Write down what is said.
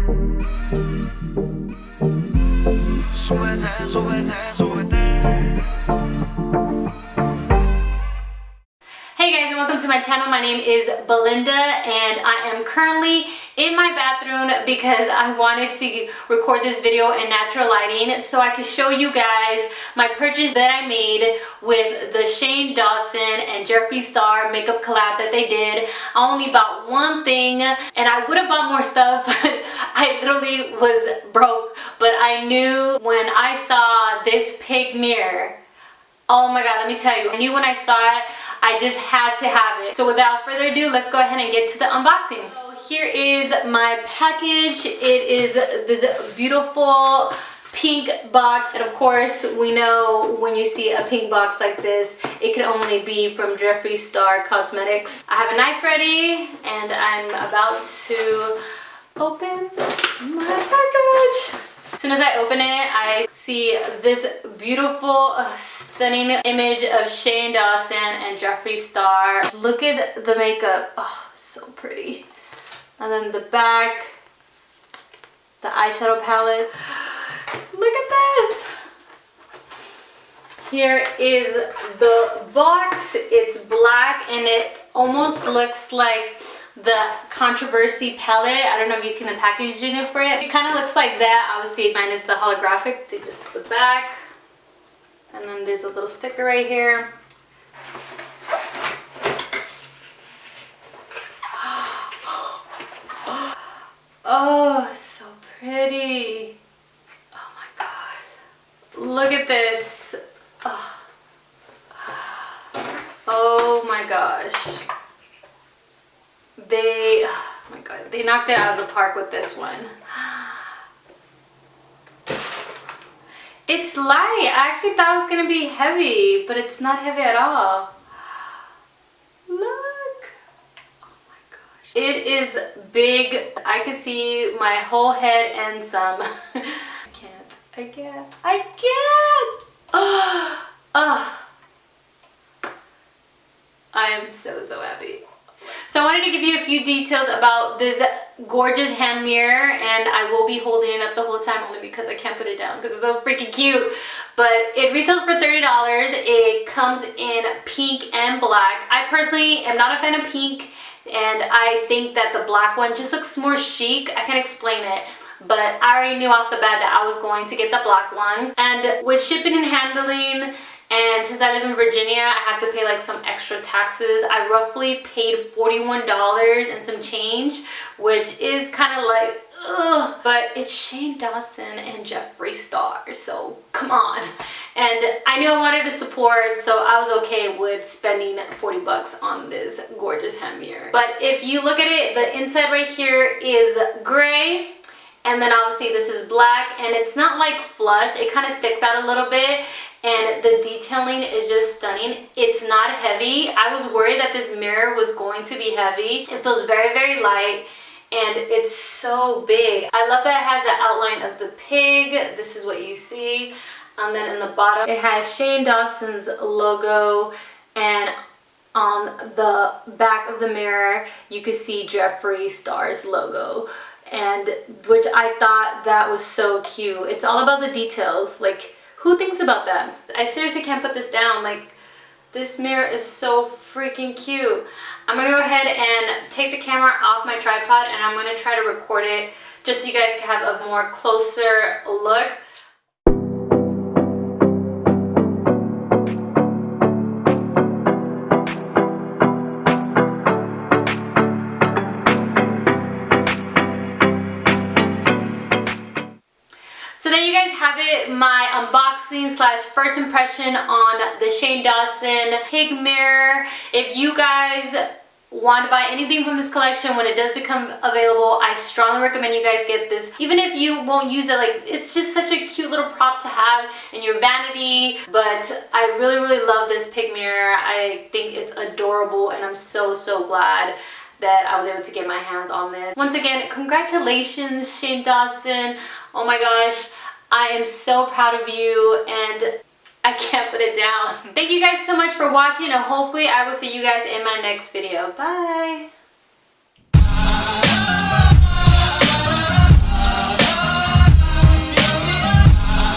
Hey guys, and welcome to my channel. My name is Belinda and I am currently in my bathroom because I wanted to record this video in natural lighting so I could show you guys my purchase that I made with the Shane Dawson and Jeffree Star makeup collab that they did. I only bought one thing and I would have bought more stuff, but I literally was broke. But I knew when I saw this pig mirror, oh my god, let me tell you, I knew when I saw it, I just had to have it. So without further ado, let's go ahead and get to the unboxing. So here is my package. It is this beautiful pink box. And of course, we know when you see a pink box like this, it can only be from Jeffree Star Cosmetics. I have a knife ready and I'm about to open my package. As soon as I open it, I see this beautiful, stunning image of Shane Dawson and Jeffree Star. Look at the makeup. Oh, so pretty. And then the back, the eyeshadow palettes. Look at this. Here is the box. It's black and it almost looks like the Controversy palette. I don't know if you've seen the packaging for it. It kind of looks like that, obviously minus the holographic to just the back. And then there's a little sticker right here. Oh, so pretty. Oh my god. Look at this. Oh my gosh. Oh my god, they knocked it out of the park with this one. It's light. I actually thought it was gonna be heavy, but it's not heavy at all. Look. Oh my gosh. It is big. I can see my whole head and some. I can't. I am so happy. So I wanted to give you a few details about this gorgeous hand mirror, and I will be holding it up the whole time only because I can't put it down because it's so freaking cute. But it retails for $30. It comes in pink and black. I personally am not a fan of pink, and I think that the black one just looks more chic. I can't explain it, but I already knew off the bat that I was going to get the black one. And with shipping and handling, and since I live in Virginia, I have to pay like some extra taxes. I roughly paid $41 and some change, which is kind of like, ugh. But it's Shane Dawson and Jeffree Star, so come on. And I knew I wanted to support, so I was okay with spending 40 bucks on this gorgeous hand mirror. But if you look at it, the inside right here is gray. And then obviously this is black, and it's not like flush. It kind of sticks out a little bit. And the detailing is just stunning. It's not heavy. I was worried that this mirror was going to be heavy. It feels very light and it's so big. I love that it has the outline of the pig. This is what you see. And then in the bottom, it has Shane Dawson's logo, and on the back of the mirror, you can see Jeffree Star's logo. And which I thought that was so cute. It's all about the details. Like, who thinks about that? I seriously can't put this down. Like, this mirror is so freaking cute. I'm gonna go ahead and take the camera off my tripod and I'm gonna try to record it just so you guys can have a more closer look. So there you guys have it, my unboxing slash first impression on the Shane Dawson pig mirror. If you guys want to buy anything from this collection when it does become available, I strongly recommend you guys get this. Even if you won't use it, like, it's just such a cute little prop to have in your vanity. But I really love this pig mirror. I think it's adorable and I'm so glad that I was able to get my hands on this. Once again, congratulations, Shane Dawson. Oh my gosh, I am so proud of you and I can't put it down. Thank you guys so much for watching and hopefully I will see you guys in my next video. Bye!